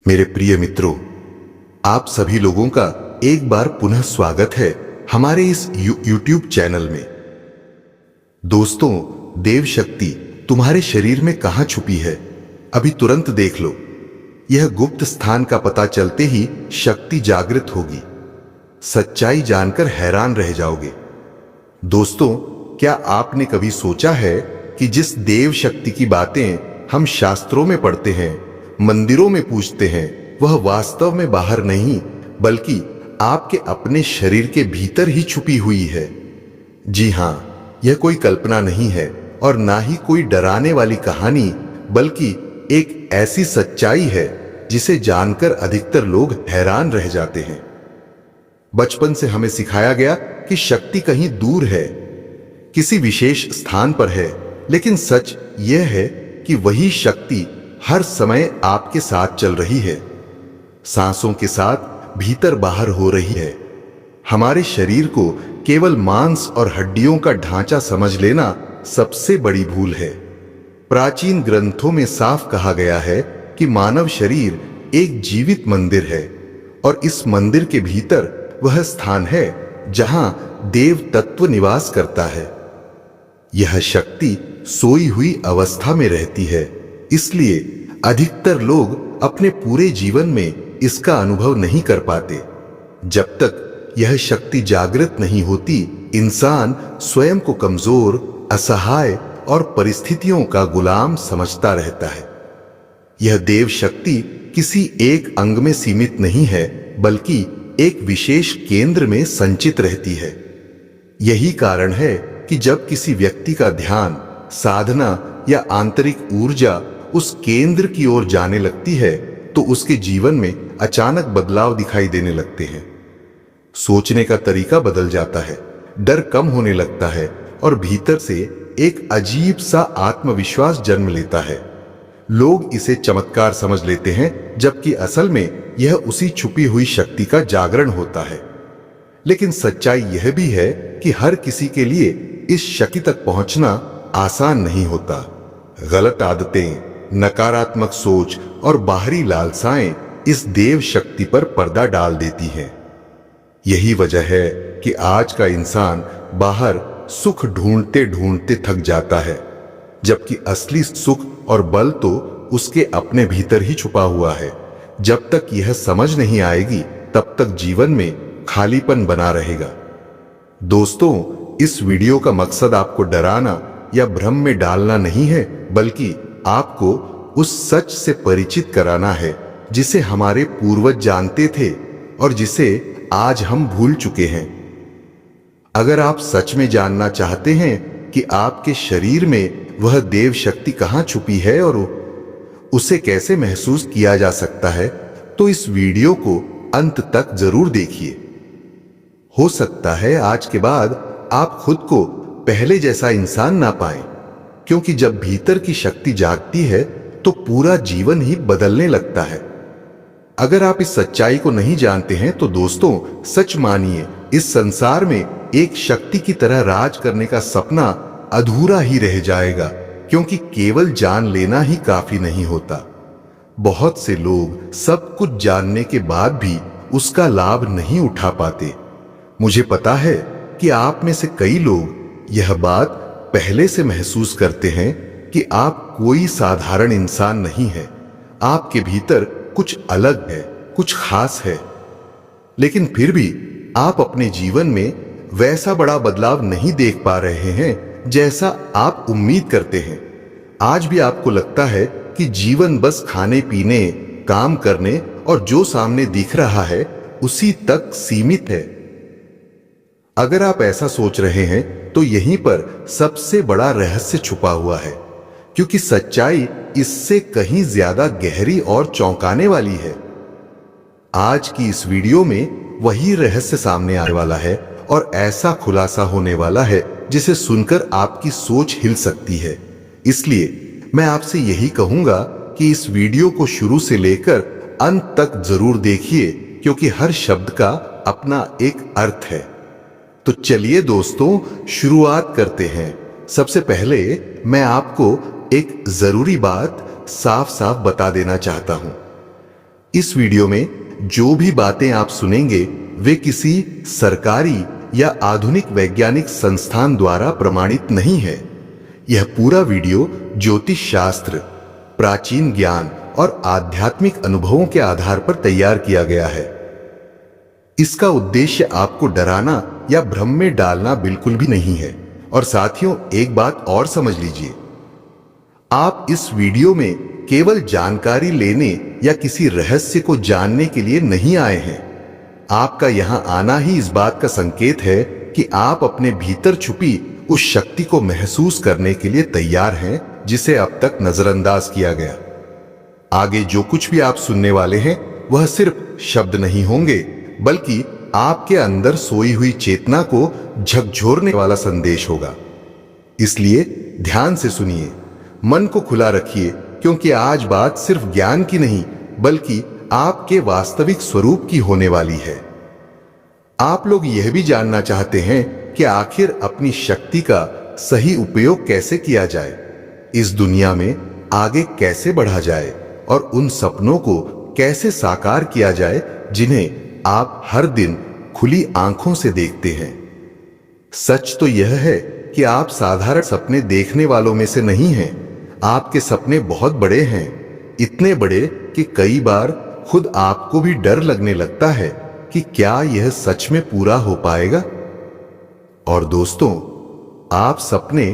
मेरे प्रिय मित्रों, आप सभी लोगों का एक बार पुनः स्वागत है हमारे इस YouTube चैनल में। दोस्तों, देव शक्ति तुम्हारे शरीर में कहां छुपी है, अभी तुरंत देख लो। यह गुप्त स्थान का पता चलते ही शक्ति जागृत होगी। सच्चाई जानकर हैरान रह जाओगे। दोस्तों, क्या आपने कभी सोचा है कि जिस देव शक्ति की बातें हम शास्त्रों में पढ़ते हैं, मंदिरों में पूजते हैं, वह वास्तव में बाहर नहीं बल्कि आपके अपने शरीर के भीतर ही छुपी हुई है। जी हां, यह कोई कल्पना नहीं है और ना ही कोई डराने वाली कहानी, बल्कि एक ऐसी सच्चाई है जिसे जानकर अधिकतर लोग हैरान रह जाते हैं। बचपन से हमें सिखाया गया कि शक्ति कहीं दूर है, किसी विशेष स्थान पर है, लेकिन सच यह है कि वही शक्ति हर समय आपके साथ चल रही है, सांसों के साथ भीतर बाहर हो रही है। हमारे शरीर को केवल मांस और हड्डियों का ढांचा समझ लेना सबसे बड़ी भूल है। प्राचीन ग्रंथों में साफ कहा गया है कि मानव शरीर एक जीवित मंदिर है और इस मंदिर के भीतर वह स्थान है जहां देव तत्व निवास करता है। यह शक्ति सोई हुई अवस्था में रहती है, इसलिए अधिकतर लोग अपने पूरे जीवन में इसका अनुभव नहीं कर पाते। जब तक यह शक्ति जागृत नहीं होती, इंसान स्वयं को कमजोर, असहाय और परिस्थितियों का गुलाम समझता रहता है। यह देव शक्ति किसी एक अंग में सीमित नहीं है, बल्कि एक विशेष केंद्र में संचित रहती है। यही कारण है कि जब किसी व्यक्ति का ध्यान, साधना या आंतरिक ऊर्जा उस केंद्र की ओर जाने लगती है तो उसके जीवन में अचानक बदलाव दिखाई देने लगते हैं। सोचने का तरीका बदल जाता है, डर कम होने लगता है और भीतर से एक अजीब सा आत्मविश्वास जन्म लेता है। लोग इसे चमत्कार समझ लेते हैं, जबकि असल में यह उसी छुपी हुई शक्ति का जागरण होता है। लेकिन सच्चाई यह भी है कि हर किसी के लिए इस शक्ति तक पहुंचना आसान नहीं होता। गलत आदतें, नकारात्मक सोच और बाहरी लालसाएं इस देव शक्ति पर पर्दा डाल देती हैं। यही वजह है कि आज का इंसान बाहर सुख ढूंढते ढूंढते थक जाता है, जबकि असली सुख और बल तो उसके अपने भीतर ही छुपा हुआ है। जब तक यह समझ नहीं आएगी, तब तक जीवन में खालीपन बना रहेगा। दोस्तों, इस वीडियो का मकसद आपको डराना या भ्रम में डालना नहीं है, बल्कि आपको उस सच से परिचित कराना है जिसे हमारे पूर्वज जानते थे और जिसे आज हम भूल चुके हैं। अगर आप सच में जानना चाहते हैं कि आपके शरीर में वह देव शक्ति कहां छुपी है और उसे कैसे महसूस किया जा सकता है, तो इस वीडियो को अंत तक जरूर देखिए। हो सकता है आज के बाद आप खुद को पहले जैसा इंसान ना पाएं, क्योंकि जब भीतर की शक्ति जागती है तो पूरा जीवन ही बदलने लगता है। अगर आप इस सच्चाई को नहीं जानते हैं तो दोस्तों, सच मानिए, इस संसार में एक शक्ति की तरह राज करने का सपना अधूरा ही रह जाएगा, क्योंकि केवल जान लेना ही काफी नहीं होता। बहुत से लोग सब कुछ जानने के बाद भी उसका लाभ नहीं उठा पाते। मुझे पता है कि आप में से कई लोग यह बात पहले से महसूस करते हैं कि आप कोई साधारण इंसान नहीं है। आपके भीतर कुछ अलग है, कुछ खास है, लेकिन फिर भी आप अपने जीवन में वैसा बड़ा बदलाव नहीं देख पा रहे हैं जैसा आप उम्मीद करते हैं। आज भी आपको लगता है कि जीवन बस खाने पीने, काम करने और जो सामने दिख रहा है उसी तक सीमित है। अगर आप ऐसा सोच रहे हैं तो यहीं पर सबसे बड़ा रहस्य छुपा हुआ है, क्योंकि सच्चाई इससे कहीं ज्यादा गहरी और चौंकाने वाली है। आज की इस वीडियो में वही रहस्य सामने आने वाला है और ऐसा खुलासा होने वाला है जिसे सुनकर आपकी सोच हिल सकती है। इसलिए मैं आपसे यही कहूंगा कि इस वीडियो को शुरू से लेकर अंत तक जरूर देखिए, क्योंकि हर शब्द का अपना एक अर्थ है। तो चलिए दोस्तों, शुरुआत करते हैं। सबसे पहले मैं आपको एक जरूरी बात साफ साफ बता देना चाहता हूं। इस वीडियो में जो भी बातें आप सुनेंगे वे किसी सरकारी या आधुनिक वैज्ञानिक संस्थान द्वारा प्रमाणित नहीं है। यह पूरा वीडियो ज्योतिष शास्त्र, प्राचीन ज्ञान और आध्यात्मिक अनुभवों के आधार पर तैयार किया गया है। इसका उद्देश्य आपको डराना या भ्रम में डालना बिल्कुल भी नहीं है। और साथियों, एक बात और समझ लीजिए, आप इस वीडियो में केवल जानकारी लेने या किसी रहस्य को जानने के लिए नहीं आए हैं। आपका यहां आना ही इस बात का संकेत है कि आप अपने भीतर छुपी उस शक्ति को महसूस करने के लिए तैयार हैं जिसे अब तक नजरअंदाज किया गया। आगे जो कुछ भी आप सुनने वाले हैं वह सिर्फ शब्द नहीं होंगे, बल्कि आपके अंदर सोई हुई चेतना को झकझोरने वाला संदेश होगा। इसलिए ध्यान से सुनिए, मन को खुला रखिए, क्योंकि आज बात सिर्फ ज्ञान की नहीं बल्कि आपके वास्तविक स्वरूप की होने वाली है। आप लोग यह भी जानना चाहते हैं कि आखिर अपनी शक्ति का सही उपयोग कैसे किया जाए, इस दुनिया में आगे कैसे बढ़ा जाए और उन सपनों को कैसे साकार किया जाए जिन्हें आप हर दिन खुली आंखों से देखते हैं। सच तो यह है कि आप साधारण सपने देखने वालों में से नहीं हैं। आपके सपने बहुत बड़े हैं, इतने बड़े कि कई बार खुद आपको भी डर लगने लगता है कि क्या यह सच में पूरा हो पाएगा। और दोस्तों, आप सपने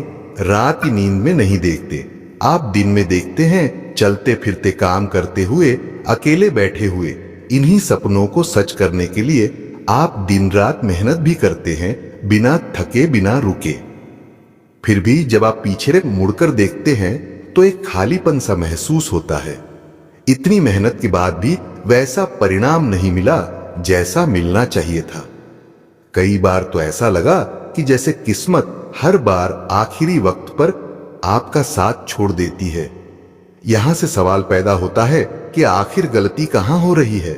रात की नींद में नहीं देखते, आप दिन में देखते हैं, चलते फिरते, काम करते हुए, अकेले बैठे हुए। इन्हीं सपनों को सच करने के लिए आप दिन रात मेहनत भी करते हैं, बिना थके, बिना रुके। फिर भी जब आप पीछे मुड़कर देखते हैं तो एक खालीपन सा महसूस होता है। इतनी मेहनत के बाद भी वैसा परिणाम नहीं मिला जैसा मिलना चाहिए था। कई बार तो ऐसा लगा कि जैसे किस्मत हर बार आखिरी वक्त पर आपका साथ छोड़ देती है। यहां से सवाल पैदा होता है कि आखिर गलती कहां हो रही है?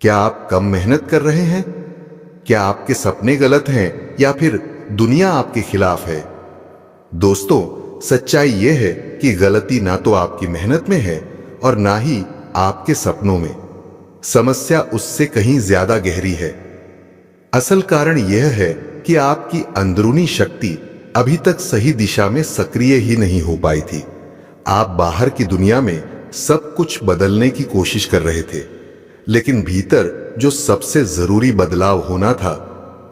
क्या आप कम मेहनत कर रहे हैं? क्या आपके सपने गलत हैं या फिर दुनिया आपके खिलाफ है? दोस्तों, सच्चाई यह है कि गलती ना तो आपकी मेहनत में है और ना ही आपके सपनों में। समस्या उससे कहीं ज्यादा गहरी है। असल कारण यह है कि आपकी अंदरूनी शक्ति अभी तक सही दिशा में सक्रिय ही नहीं हो पाई थी। आप बाहर की दुनिया में सब कुछ बदलने की कोशिश कर रहे थे, लेकिन भीतर जो सबसे जरूरी बदलाव होना था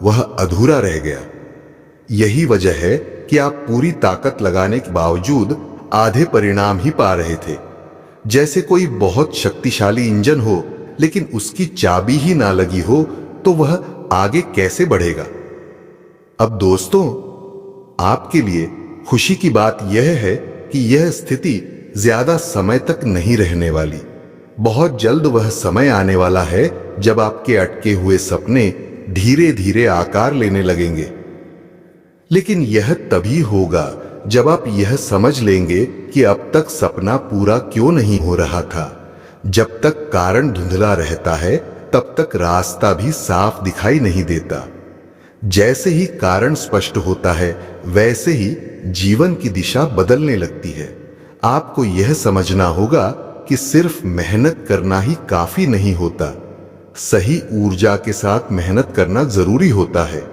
वह अधूरा रह गया। यही वजह है कि आप पूरी ताकत लगाने के बावजूद आधे परिणाम ही पा रहे थे। जैसे कोई बहुत शक्तिशाली इंजन हो लेकिन उसकी चाबी ही ना लगी हो तो वह आगे कैसे बढ़ेगा। अब दोस्तों, आपके लिए खुशी की बात यह है कि यह स्थिति ज्यादा समय तक नहीं रहने वाली। बहुत जल्द वह समय आने वाला है जब आपके अटके हुए सपने धीरे धीरे आकार लेने लगेंगे। लेकिन यह तभी होगा जब आप यह समझ लेंगे कि अब तक सपना पूरा क्यों नहीं हो रहा था। जब तक कारण धुंधला रहता है तब तक रास्ता भी साफ दिखाई नहीं देता। जैसे ही कारण स्पष्ट होता है वैसे ही जीवन की दिशा बदलने लगती है। आपको यह समझना होगा कि सिर्फ मेहनत करना ही काफी नहीं होता, सही ऊर्जा के साथ मेहनत करना जरूरी होता है।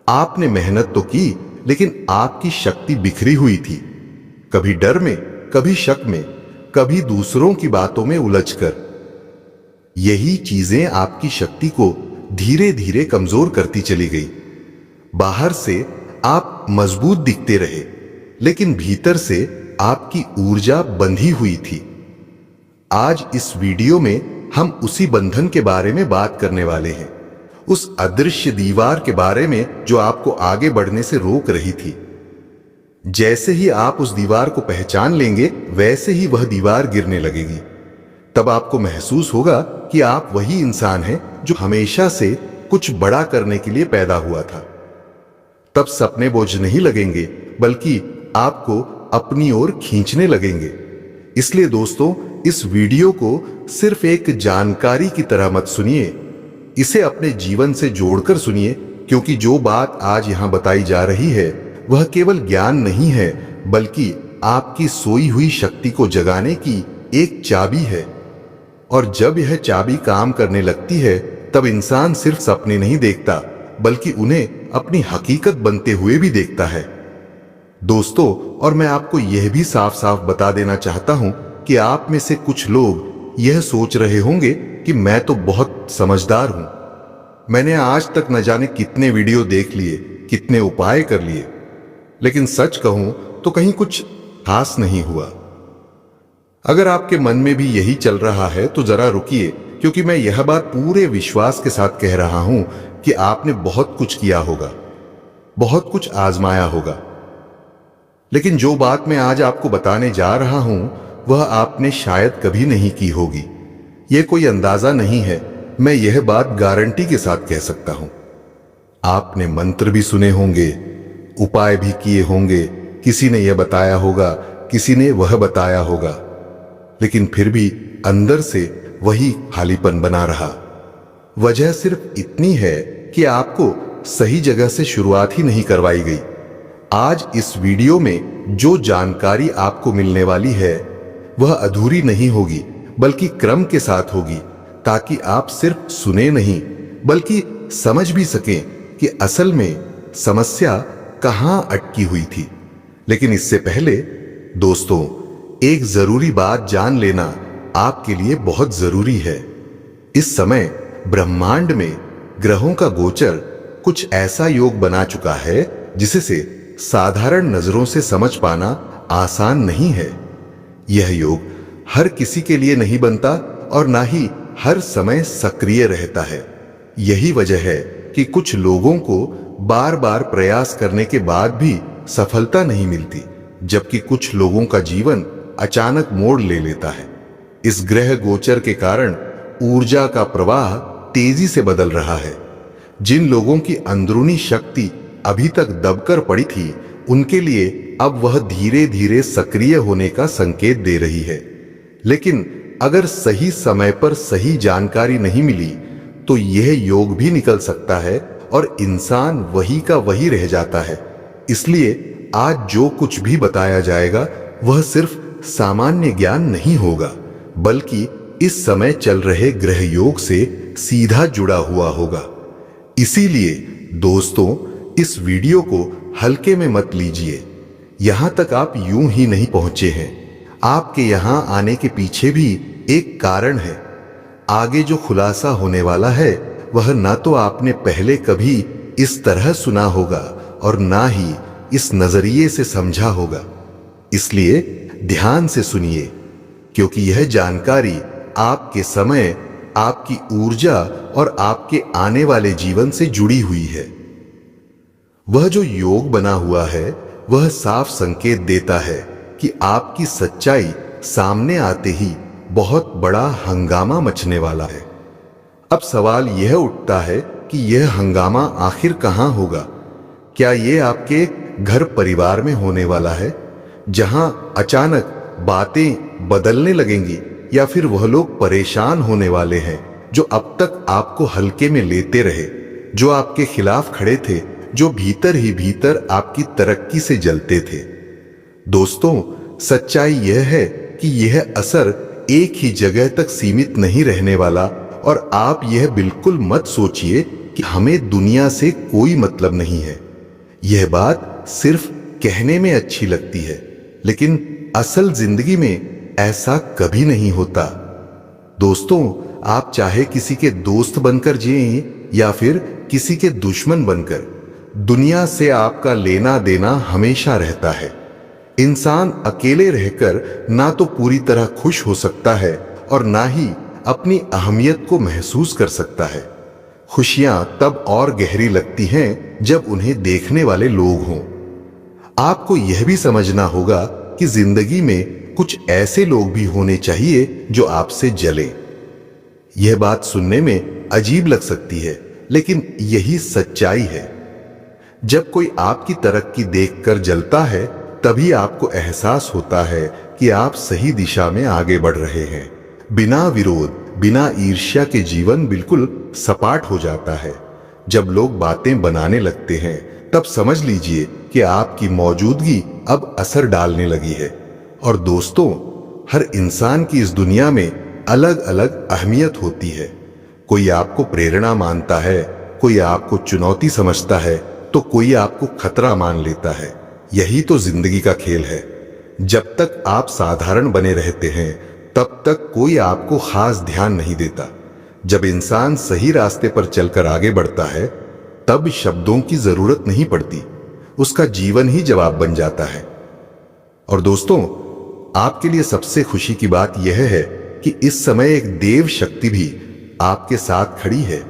आपने मेहनत तो की, लेकिन आपकी शक्ति बिखरी हुई थी, कभी डर में, कभी शक में, कभी दूसरों की बातों में उलझकर। यही चीजें आपकी शक्ति को धीरे धीरे कमजोर करती चली गई। बाहर से आप मजबूत दिखते रहे, लेकिन भीतर से आपकी ऊर्जा बंधी हुई थी। आज इस वीडियो में हम उसी बंधन के बारे में बात करने वाले हैं, उस अदृश्य दीवार के बारे में जो आपको आगे बढ़ने से रोक रही थी। जैसे ही आप उस दीवार को पहचान लेंगे वैसे ही वह दीवार गिरने लगेगी। तब आपको महसूस होगा कि आप वही इंसान हैं जो हमेशा से कुछ बड़ा करने के लिए पैदा हुआ था। तब सपने बोझ नहीं लगेंगे, बल्कि आपको अपनी ओर खींचने लगेंगे। इसलिए दोस्तों, इस वीडियो को सिर्फ एक जानकारी की तरह मत सुनिए, इसे अपने जीवन से जोड़कर सुनिए, क्योंकि जो बात आज यहां बताई जा रही है वह केवल ज्ञान नहीं है, बल्कि आपकी सोई हुई शक्ति को जगाने की एक चाबी है। और जब यह चाबी काम करने लगती है तब इंसान सिर्फ सपने नहीं देखता बल्कि उन्हें अपनी हकीकत बनते हुए भी देखता है। दोस्तों, और मैं आपको यह भी साफ साफ बता देना चाहता हूं कि आप में से कुछ लोग यह सोच रहे होंगे कि मैं तो बहुत समझदार हूं, मैंने आज तक न जाने कितने वीडियो देख लिए, कितने उपाय कर लिए, लेकिन सच कहूं तो कहीं कुछ खास नहीं हुआ। अगर आपके मन में भी यही चल रहा है तो जरा रुकिए, क्योंकि मैं यह बात पूरे विश्वास के साथ कह रहा हूं कि आपने बहुत कुछ किया होगा, बहुत कुछ आजमाया होगा, लेकिन जो बात मैं आज आपको बताने जा रहा हूं वह आपने शायद कभी नहीं की होगी। यह कोई अंदाजा नहीं है, मैं यह बात गारंटी के साथ कह सकता हूं। आपने मंत्र भी सुने होंगे, उपाय भी किए होंगे, किसी ने यह बताया होगा, किसी ने वह बताया होगा, लेकिन फिर भी अंदर से वही खालीपन बना रहा। वजह सिर्फ इतनी है कि आपको सही जगह से शुरुआत ही नहीं करवाई गई। आज इस वीडियो में जो जानकारी आपको मिलने वाली है वह अधूरी नहीं होगी बल्कि क्रम के साथ होगी, ताकि आप सिर्फ सुने नहीं बल्कि समझ भी सकें कि असल में समस्या कहां अटकी हुई थी। लेकिन इससे पहले दोस्तों, एक जरूरी बात जान लेना आपके लिए बहुत जरूरी है। इस समय ब्रह्मांड में ग्रहों का गोचर कुछ ऐसा योग बना चुका है जिसे साधारण नजरों से समझ पाना आसान नहीं है। यह योग हर किसी के लिए नहीं बनता और ना ही हर समय सक्रिय रहता है। यही वजह है कि कुछ लोगों को बार बार प्रयास करने के बाद भी सफलता नहीं मिलती, जबकि कुछ लोगों का जीवन अचानक मोड़ ले लेता है। इस ग्रह गोचर के कारण ऊर्जा का प्रवाह तेजी से बदल रहा है। जिन लोगों की अंदरूनी शक्ति अभी तक दबकर पड़ी थी, उनके लिए अब वह धीरे धीरे सक्रिय होने का संकेत दे रही है। लेकिन अगर सही समय पर सही जानकारी नहीं मिली तो यह योग भी निकल सकता है और इंसान वही का वही रह जाता है। इसलिए आज जो कुछ भी बताया जाएगा वह सिर्फ सामान्य ज्ञान नहीं होगा, बल्कि इस समय चल रहे ग्रह योग से सीधा जुड़ा हुआ होगा। इसीलिए दोस्तों, इस वीडियो को हल्के में मत लीजिए। यहां तक आप यूं ही नहीं पहुंचे हैं, आपके यहां आने के पीछे भी एक कारण है। आगे जो खुलासा होने वाला है वह ना तो आपने पहले कभी इस तरह सुना होगा और ना ही इस नजरिए से समझा होगा। इसलिए ध्यान से सुनिए, क्योंकि यह जानकारी आपके समय, आपकी ऊर्जा और आपके आने वाले जीवन से जुड़ी हुई है। वह जो योग बना हुआ है वह साफ संकेत देता है कि आपकी सच्चाई सामने आते ही बहुत बड़ा हंगामा मचने वाला है। अब सवाल यह उठता है कि यह हंगामा आखिर कहां होगा? क्या यह आपके घर परिवार में होने वाला है, जहां अचानक बातें बदलने लगेंगी, या फिर वह लोग परेशान होने वाले हैं जो अब तक आपको हल्के में लेते रहे, जो आपके खिलाफ खड़े थे, जो भीतर ही भीतर आपकी तरक्की से जलते थे? दोस्तों, सच्चाई यह है कि यह असर एक ही जगह तक सीमित नहीं रहने वाला, और आप यह बिल्कुल मत सोचिए कि हमें दुनिया से कोई मतलब नहीं है। यह बात सिर्फ कहने में अच्छी लगती है, लेकिन असल जिंदगी में ऐसा कभी नहीं होता। दोस्तों, आप चाहे किसी के दोस्त बनकर जिएं या फिर किसी के दुश्मन बनकर, दुनिया से आपका लेना देना हमेशा रहता है। इंसान अकेले रहकर ना तो पूरी तरह खुश हो सकता है और ना ही अपनी अहमियत को महसूस कर सकता है। खुशियां तब और गहरी लगती हैं जब उन्हें देखने वाले लोग हों। आपको यह भी समझना होगा कि जिंदगी में कुछ ऐसे लोग भी होने चाहिए जो आपसे जलें। यह बात सुनने में अजीब लग सकती है, लेकिन यही सच्चाई है। जब कोई आपकी तरक्की देखकर जलता है, तभी आपको एहसास होता है कि आप सही दिशा में आगे बढ़ रहे हैं। बिना विरोध, बिना ईर्ष्या के जीवन बिल्कुल सपाट हो जाता है। जब लोग बातें बनाने लगते हैं, तब समझ लीजिए कि आपकी मौजूदगी अब असर डालने लगी है। और दोस्तों, हर इंसान की इस दुनिया में अलग अलग अहमियत होती है। कोई आपको प्रेरणा मानता है, कोई आपको चुनौती समझता है, तो कोई आपको खतरा मान लेता है। यही तो जिंदगी का खेल है। जब तक आप साधारण बने रहते हैं तब तक कोई आपको खास ध्यान नहीं देता। जब इंसान सही रास्ते पर चलकर आगे बढ़ता है तब शब्दों की जरूरत नहीं पड़ती, उसका जीवन ही जवाब बन जाता है। और दोस्तों, आपके लिए सबसे खुशी की बात यह है कि इस समय एक देव शक्ति भी आपके साथ खड़ी है।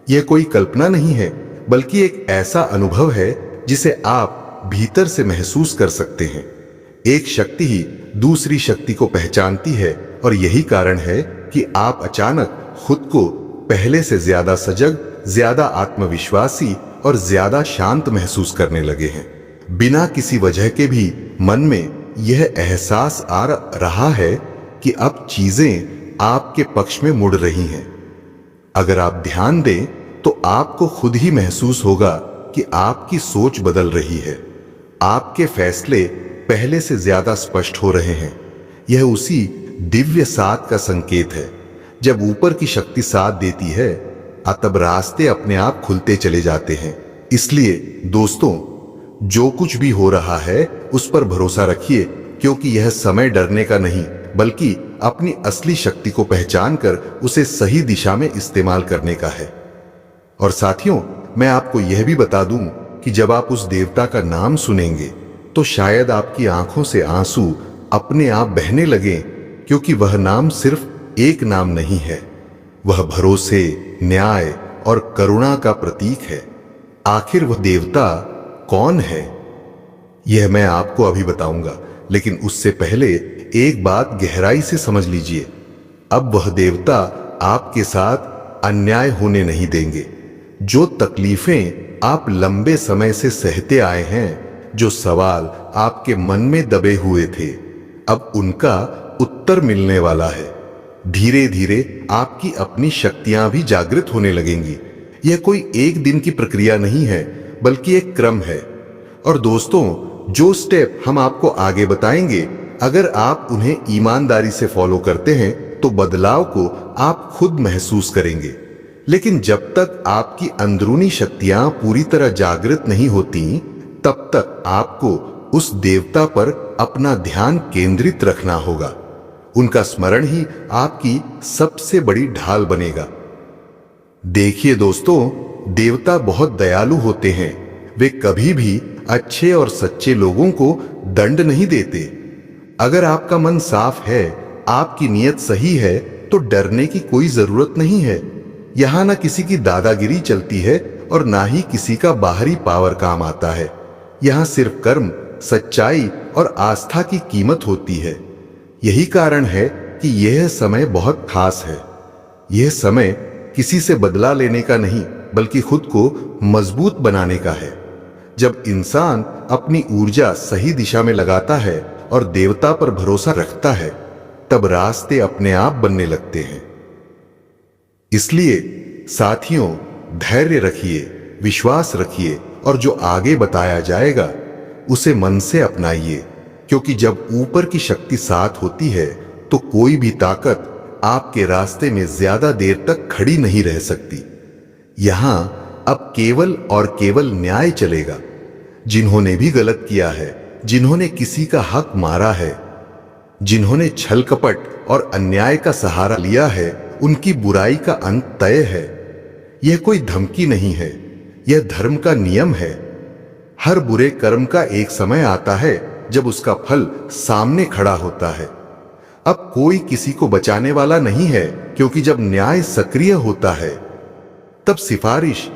यह कोई कल्पना नहीं है, बल्कि एक ऐसा अनुभव है जिसे आप भीतर से महसूस कर सकते हैं। एक शक्ति ही दूसरी शक्ति को पहचानती है और यही कारण है कि आप अचानक खुद को पहले से ज्यादा सजग, ज्यादा आत्मविश्वासी और ज्यादा शांत महसूस करने लगे हैं। बिना किसी वजह के भी मन में यह एहसास आ रहा है कि अब चीजें आपके पक्ष में मुड़ रही हैं। अगर आप ध्यान दें तो आपको खुद ही महसूस होगा कि आपकी सोच बदल रही है, आपके फैसले पहले से ज्यादा स्पष्ट हो रहे हैं। यह उसी दिव्य साथ का संकेत है। जब ऊपर की शक्ति साथ देती है तब रास्ते अपने आप खुलते चले जाते हैं। इसलिए दोस्तों, जो कुछ भी हो रहा है उस पर भरोसा रखिए, क्योंकि यह समय डरने का नहीं बल्कि अपनी असली शक्ति को पहचान कर उसे सही दिशा में इस्तेमाल करने का है। और साथियों, मैं आपको यह भी बता दूं कि जब आप उस देवता का नाम सुनेंगे तो शायद आपकी आंखों से आंसू अपने आप बहने लगे, क्योंकि वह नाम सिर्फ एक नाम नहीं है, वह भरोसे, न्याय और करुणा का प्रतीक है। आखिर वह देवता कौन है, यह मैं आपको अभी बताऊंगा, लेकिन उससे पहले एक बात गहराई से समझ लीजिए। अब वह देवता आपके साथ अन्याय होने नहीं देंगे। जो तकलीफें आप लंबे समय से सहते आए हैं, जो सवाल आपके मन में दबे हुए थे, अब उनका उत्तर मिलने वाला है। धीरे धीरे आपकी अपनी शक्तियां भी जागृत होने लगेंगी। यह कोई एक दिन की प्रक्रिया नहीं है, बल्कि एक क्रम है। और दोस्तों, जो स्टेप हम आपको आगे बताएंगे, अगर आप उन्हें ईमानदारी से फॉलो करते हैं तो बदलाव को आप खुद महसूस करेंगे। लेकिन जब तक आपकी अंदरूनी शक्तियां पूरी तरह जागृत नहीं होती, तब तक आपको उस देवता पर अपना ध्यान केंद्रित रखना होगा। उनका स्मरण ही आपकी सबसे बड़ी ढाल बनेगा। देखिए दोस्तों, देवता बहुत दयालु होते हैं। वे कभी भी अच्छे और सच्चे लोगों को दंड नहीं देते। अगर आपका मन साफ है, आपकी नीयत सही है, तो डरने की कोई जरूरत नहीं है। यहां ना किसी की दादागिरी चलती है और ना ही किसी का बाहरी पावर काम आता है। यहां सिर्फ कर्म, सच्चाई और आस्था की कीमत होती है। यही कारण है कि यह समय बहुत खास है। यह समय किसी से बदला लेने का नहीं, बल्कि खुद को मजबूत बनाने का है। जब इंसान अपनी ऊर्जा सही दिशा में लगाता है और देवता पर भरोसा रखता है, तब रास्ते अपने आप बनने लगते हैं। इसलिए साथियों, धैर्य रखिए, विश्वास रखिए और जो आगे बताया जाएगा उसे मन से अपनाइए, क्योंकि जब ऊपर की शक्ति साथ होती है तो कोई भी ताकत आपके रास्ते में ज्यादा देर तक खड़ी नहीं रह सकती। यहां अब केवल और केवल न्याय चलेगा। जिन्होंने भी गलत किया है, जिन्होंने किसी का हक मारा है, जिन्होंने छल कपट और अन्याय का सहारा लिया है, उनकी बुराई का अंत तय है। यह कोई धमकी नहीं है, यह धर्म का नियम है। हर बुरे कर्म का एक समय आता है जब उसका फल सामने खड़ा होता है। अब कोई किसी को बचाने वाला नहीं है, क्योंकि जब न्याय सक्रिय होता है तब सिफारिश,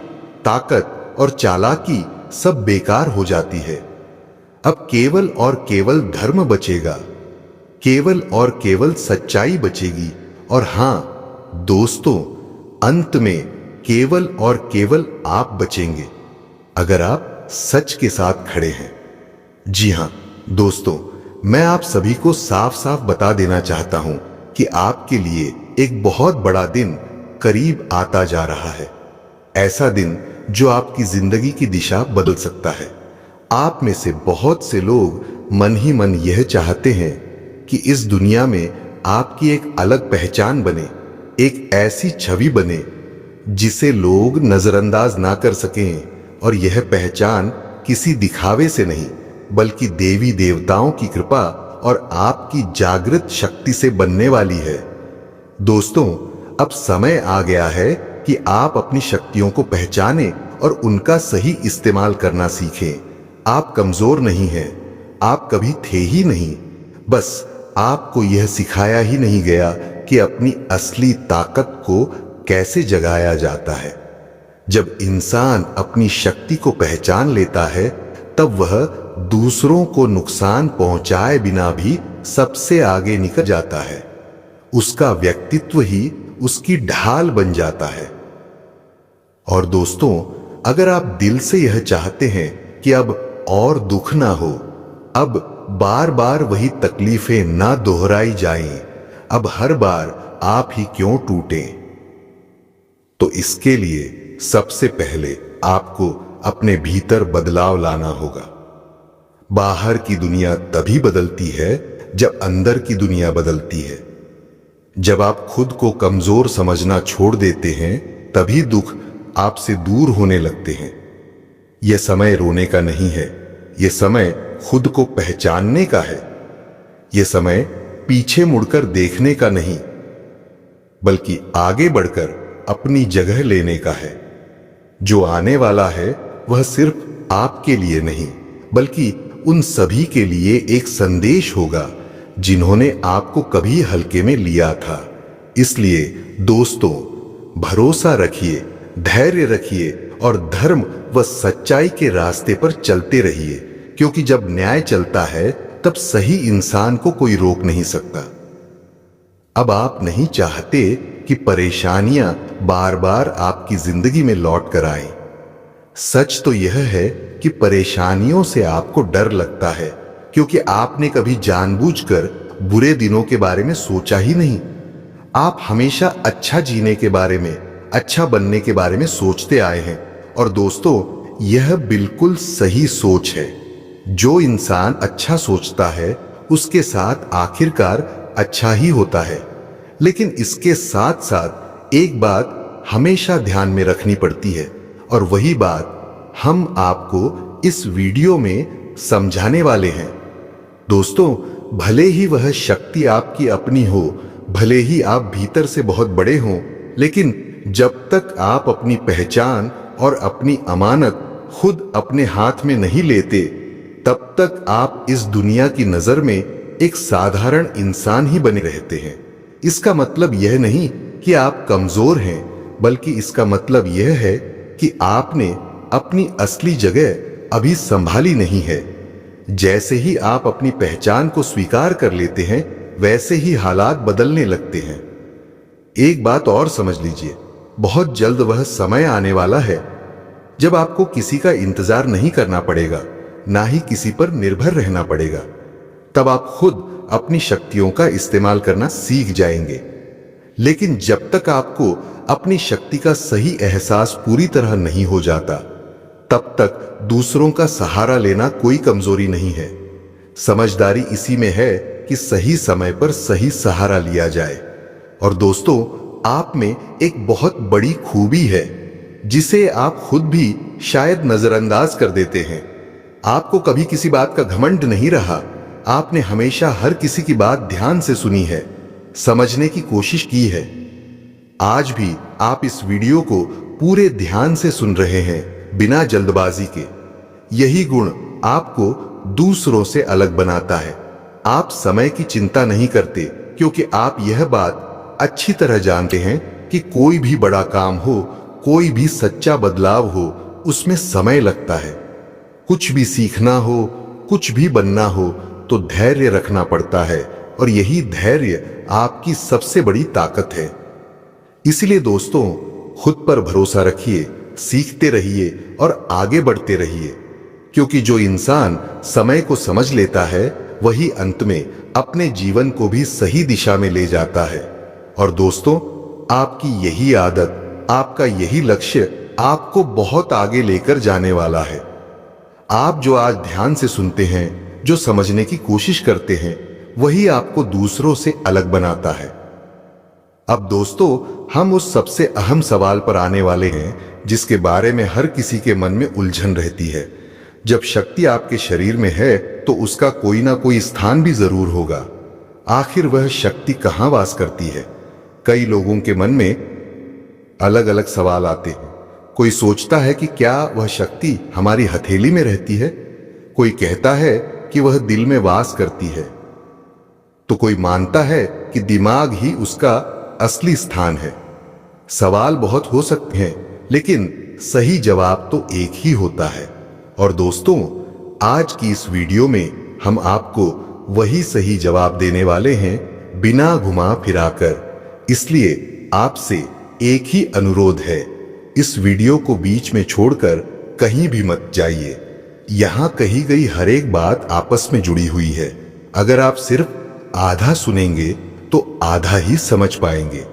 ताकत और चालाकी सब बेकार हो जाती है। अब केवल और केवल धर्म बचेगा, केवल और केवल सच्चाई बचेगी। और हां दोस्तों, अंत में केवल और केवल आप बचेंगे, अगर आप सच के साथ खड़े हैं। जी हां दोस्तों, मैं आप सभी को साफ साफ बता देना चाहता हूं कि आपके लिए एक बहुत बड़ा दिन करीब आता जा रहा है। ऐसा दिन जो आपकी जिंदगी की दिशा बदल सकता है। आप में से बहुत से लोग मन ही मन यह चाहते हैं कि इस दुनिया में आपकी एक अलग पहचान बने, एक ऐसी छवि बने जिसे लोग नजरअंदाज ना कर सकें। और यह पहचान किसी दिखावे से नहीं, बल्कि देवी देवताओं की कृपा और आपकी जागृत शक्ति से बनने वाली है। दोस्तों, अब समय आ गया है कि आप अपनी शक्तियों को पहचानें और उनका सही इस्तेमाल करना सीखें। आप कमजोर नहीं हैं, आप कभी थे ही नहीं। बस आपको यह सिखाया ही नहीं गया कि अपनी असली ताकत को कैसे जगाया जाता है। जब इंसान अपनी शक्ति को पहचान लेता है, तब वह दूसरों को नुकसान पहुंचाए बिना भी सबसे आगे निकल जाता है। उसका व्यक्तित्व ही उसकी ढाल बन जाता है। और दोस्तों, अगर आप दिल से यह चाहते हैं कि अब और दुख ना हो, अब बार बार वही तकलीफें ना दोहराई जाएं, अब हर बार आप ही क्यों टूटें, तो इसके लिए सबसे पहले आपको अपने भीतर बदलाव लाना होगा। बाहर की दुनिया तभी बदलती है जब अंदर की दुनिया बदलती है। जब आप खुद को कमजोर समझना छोड़ देते हैं, तभी दुख आपसे दूर होने लगते हैं। यह समय रोने का नहीं है, यह समय खुद को पहचानने का है। यह समय पीछे मुड़कर देखने का नहीं, बल्कि आगे बढ़कर अपनी जगह लेने का है। जो आने वाला है वह सिर्फ आपके लिए नहीं, बल्कि उन सभी के लिए एक संदेश होगा जिन्होंने आपको कभी हल्के में लिया था। इसलिए दोस्तों, भरोसा रखिए, धैर्य रखिए और धर्म व सच्चाई के रास्ते पर चलते रहिए, क्योंकि जब न्याय चलता है तब सही इंसान को कोई रोक नहीं सकता। अब आप नहीं चाहते कि परेशानियां बार बार आपकी जिंदगी में लौट कर आएं। सच तो यह है कि परेशानियों से आपको डर लगता है, क्योंकि आपने कभी जानबूझकर बुरे दिनों के बारे में सोचा ही नहीं। आप हमेशा अच्छा जीने के बारे में, अच्छा बनने के बारे में सोचते आए हैं। और दोस्तों, यह बिल्कुल सही सोच है। जो इंसान अच्छा सोचता है उसके साथ आखिरकार अच्छा ही होता है। लेकिन इसके साथ साथ एक बात हमेशा ध्यान में रखनी पड़ती है, और वही बात हम आपको इस वीडियो में समझाने वाले हैं। दोस्तों, भले ही वह शक्ति आपकी अपनी हो, भले ही आप भीतर से बहुत बड़े हों, लेकिन जब तक आप अपनी पहचान और अपनी अमानत खुद अपने हाथ में नहीं लेते, तब तक आप इस दुनिया की नजर में एक साधारण इंसान ही बने रहते हैं। इसका मतलब यह नहीं कि आप कमजोर हैं, बल्कि इसका मतलब यह है कि आपने अपनी असली जगह अभी संभाली नहीं है। जैसे ही आप अपनी पहचान को स्वीकार कर लेते हैं, वैसे ही हालात बदलने लगते हैं। एक बात और समझ लीजिए, बहुत जल्द वह समय आने वाला है जब आपको किसी का इंतजार नहीं करना पड़ेगा, ना ही किसी पर निर्भर रहना पड़ेगा। तब आप खुद अपनी शक्तियों का इस्तेमाल करना सीख जाएंगे। लेकिन जब तक आपको अपनी शक्ति का सही एहसास पूरी तरह नहीं हो जाता, तब तक दूसरों का सहारा लेना कोई कमजोरी नहीं है। समझदारी इसी में है कि सही समय पर सही सहारा लिया जाए। और दोस्तों, आप में एक बहुत बड़ी खूबी है जिसे आप खुद भी शायद नजरअंदाज कर देते हैं। आपको कभी किसी बात का घमंड नहीं रहा। आपने हमेशा हर किसी की बात ध्यान से सुनी है, समझने की कोशिश की है। आज भी आप इस वीडियो को पूरे ध्यान से सुन रहे हैं, बिना जल्दबाजी के। यही गुण आपको दूसरों से अलग बनाता है। आप समय की चिंता नहीं करते, क्योंकि आप यह बात अच्छी तरह जानते हैं कि कोई भी बड़ा काम हो, कोई भी सच्चा बदलाव हो, उसमें समय लगता है। कुछ भी सीखना हो, कुछ भी बनना हो, तो धैर्य रखना पड़ता है, और यही धैर्य आपकी सबसे बड़ी ताकत है। इसलिए दोस्तों, खुद पर भरोसा रखिए, सीखते रहिए और आगे बढ़ते रहिए, क्योंकि जो इंसान समय को समझ लेता है, वही अंत में अपने जीवन को भी सही दिशा में ले जाता है। और दोस्तों, आपकी यही आदत, आपका यही लक्ष्य आपको बहुत आगे लेकर जाने वाला है। आप जो आज ध्यान से सुनते हैं, जो समझने की कोशिश करते हैं, वही आपको दूसरों से अलग बनाता है। अब दोस्तों, हम उस सबसे अहम सवाल पर आने वाले हैं जिसके बारे में हर किसी के मन में उलझन रहती है। जब शक्ति आपके शरीर में है तो उसका कोई ना कोई स्थान भी जरूर होगा। आखिर वह शक्ति कहाँ वास करती है? कई लोगों के मन में अलग अलग सवाल आते हैं। कोई सोचता है कि क्या वह शक्ति हमारी हथेली में रहती है, कोई कहता है कि वह दिल में वास करती है, तो कोई मानता है कि दिमाग ही उसका असली स्थान है। सवाल बहुत हो सकते हैं, लेकिन सही जवाब तो एक ही होता है। और दोस्तों, आज की इस वीडियो में हम आपको वही सही जवाब देने वाले हैं, बिना घुमा फिराकर। इसलिए आपसे एक ही अनुरोध है, इस वीडियो को बीच में छोड़कर कहीं भी मत जाइए। यहां कही गई हर एक बात आपस में जुड़ी हुई है। अगर आप सिर्फ आधा सुनेंगे तो आधा ही समझ पाएंगे,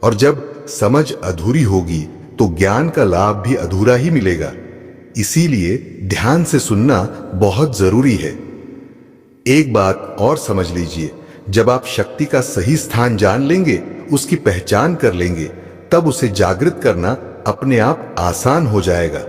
और जब समझ अधूरी होगी तो ज्ञान का लाभ भी अधूरा ही मिलेगा। इसीलिए ध्यान से सुनना बहुत जरूरी है। एक बात और समझ लीजिए, जब आप शक्ति का सही स्थान जान लेंगे, उसकी पहचान कर लेंगे, तब उसे जागृत करना अपने आप आसान हो जाएगा।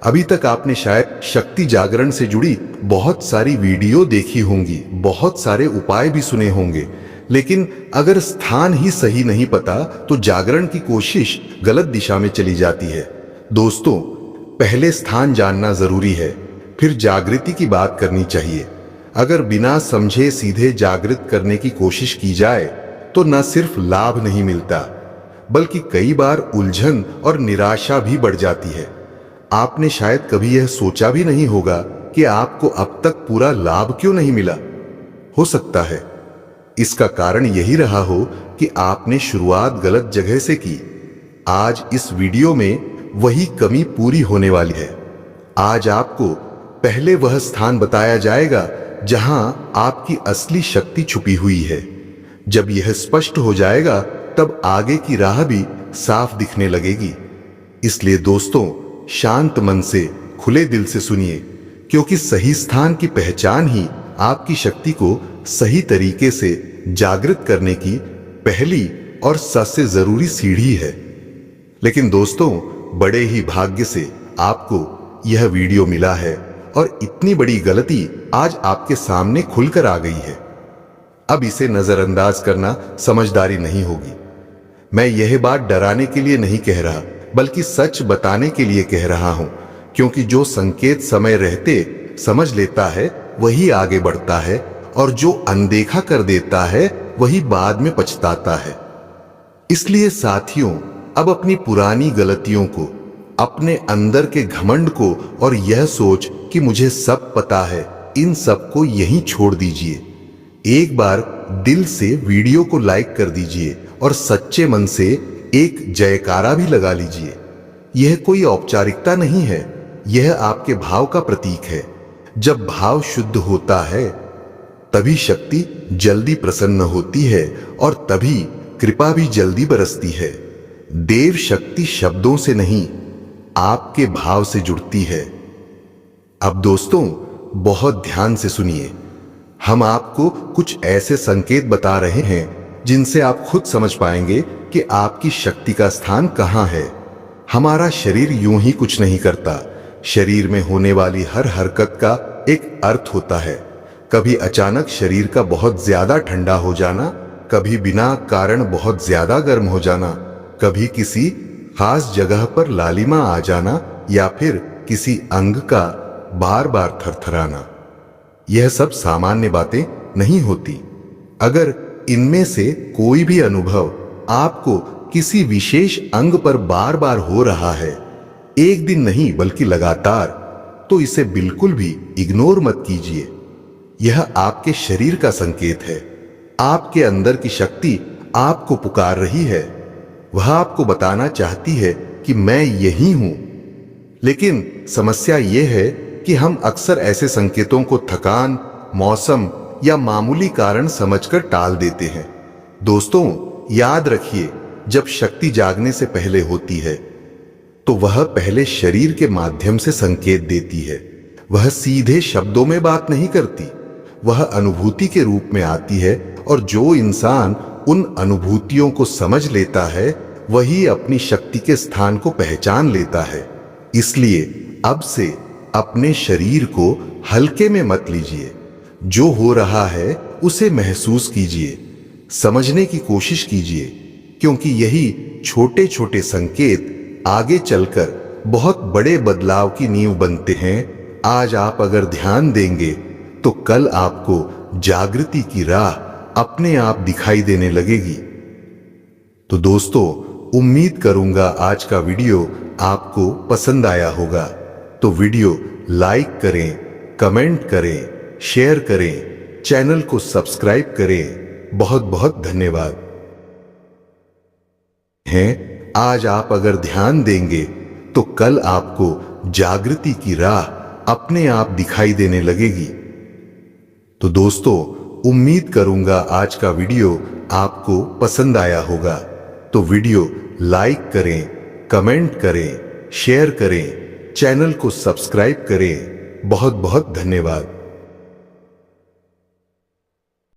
अभी तक आपने शायद शक्ति जागरण से जुड़ी बहुत सारी वीडियो देखी होंगी, बहुत सारे उपाय भी सुने होंगे, लेकिन अगर स्थान ही सही नहीं पता तो जागरण की कोशिश गलत दिशा में चली जाती है। दोस्तों, पहले स्थान जानना जरूरी है, फिर जागृति की बात करनी चाहिए। अगर बिना समझे सीधे जागृत करने की कोशिश की जाए तो न सिर्फ लाभ नहीं मिलता, बल्कि कई बार उलझन और निराशा भी बढ़ जाती है। आपने शायद कभी यह सोचा भी नहीं होगा कि आपको अब तक पूरा लाभ क्यों नहीं मिला। हो सकता है इसका कारण यही रहा हो कि आपने शुरुआत गलत जगह से की। आज इस वीडियो में वही कमी पूरी होने वाली है। आज आपको पहले वह स्थान बताया जाएगा जहां आपकी असली शक्ति छुपी हुई है। जब यह स्पष्ट हो जाएगा तब आगे की राह भी साफ दिखने लगेगी। इसलिए दोस्तों, शांत मन से, खुले दिल से सुनिए, क्योंकि सही स्थान की पहचान ही आपकी शक्ति को सही तरीके से जागृत करने की पहली और सबसे जरूरी सीढ़ी है। लेकिन दोस्तों, बड़े ही भाग्य से आपको यह वीडियो मिला है और इतनी बड़ी गलती आज आपके सामने खुलकर आ गई है। अब इसे नजरअंदाज करना समझदारी नहीं होगी। मैं यह बात डराने के लिए नहीं कह रहा, बल्कि सच बताने के लिए कह रहा हूं, क्योंकि जो संकेत समय रहते समझ लेता है वही आगे बढ़ता है, और जो अनदेखा कर देता है वही बाद में पछताता है। इसलिए साथियों, अब अपनी पुरानी गलतियों को, अपने अंदर के घमंड को और यह सोच कि मुझे सब पता है, इन सब को यहीं छोड़ दीजिए। एक बार दिल से वीडियो को लाइक कर दीजिए और सच्चे मन से एक जयकारा भी लगा लीजिए। यह कोई औपचारिकता नहीं है, यह आपके भाव का प्रतीक है। जब भाव शुद्ध होता है तभी शक्ति जल्दी प्रसन्न होती है और तभी कृपा भी जल्दी बरसती है। देव शक्ति शब्दों से नहीं, आपके भाव से जुड़ती है। अब दोस्तों, बहुत ध्यान से सुनिए। हम आपको कुछ ऐसे संकेत बता रहे हैं जिनसे आप खुद समझ पाएंगे कि आपकी शक्ति का स्थान कहां है। हमारा शरीर यूं ही कुछ नहीं करता। शरीर में होने वाली हर हरकत का एक अर्थ होता है। कभी अचानक शरीर का बहुत ज्यादा ठंडा हो जाना, कभी बिना कारण बहुत ज्यादा गर्म हो जाना, कभी किसी खास जगह पर लालिमा आ जाना, या फिर किसी अंग का बार बार थरथराना। यह सब सामान्य बातें नहीं होती। अगर इनमें से कोई भी अनुभव आपको किसी विशेष अंग पर बार बार हो रहा है, एक दिन नहीं बल्कि लगातार, तो इसे बिल्कुल भी इग्नोर मत कीजिए। यह आपके शरीर का संकेत है। आपके अंदर की शक्ति आपको पुकार रही है। वह आपको बताना चाहती है कि मैं यही हूं। लेकिन समस्या यह है कि हम अक्सर ऐसे संकेतों को थकान, मौसम या मामूली कारण समझकर टाल देते हैं। दोस्तों, याद रखिए, जब शक्ति जागने से पहले होती है तो वह पहले शरीर के माध्यम से संकेत देती है। वह सीधे शब्दों में बात नहीं करती। वह अनुभूति के रूप में आती है, और जो इंसान उन अनुभूतियों को समझ लेता है वही अपनी शक्ति के स्थान को पहचान लेता है। इसलिए अब से अपने शरीर को हल्के में मत लीजिए। जो हो रहा है उसे महसूस कीजिए, समझने की कोशिश कीजिए, क्योंकि यही छोटे छोटे संकेत आगे चलकर बहुत बड़े बदलाव की नींव बनते हैं। आज आप अगर ध्यान देंगे तो कल आपको जागृति की राह अपने आप दिखाई देने लगेगी। तो दोस्तों, उम्मीद करूंगा आज का वीडियो आपको पसंद आया होगा। तो वीडियो लाइक करें, कमेंट करें, शेयर करें, चैनल को सब्सक्राइब करें। बहुत बहुत धन्यवाद। हैं, आज आप अगर ध्यान देंगे तो कल आपको जागृति की राह अपने आप दिखाई देने लगेगी। तो दोस्तों, उम्मीद करूंगा आज का वीडियो आपको पसंद आया होगा। तो वीडियो लाइक करें, कमेंट करें, शेयर करें, चैनल को सब्सक्राइब करें। बहुत बहुत धन्यवाद।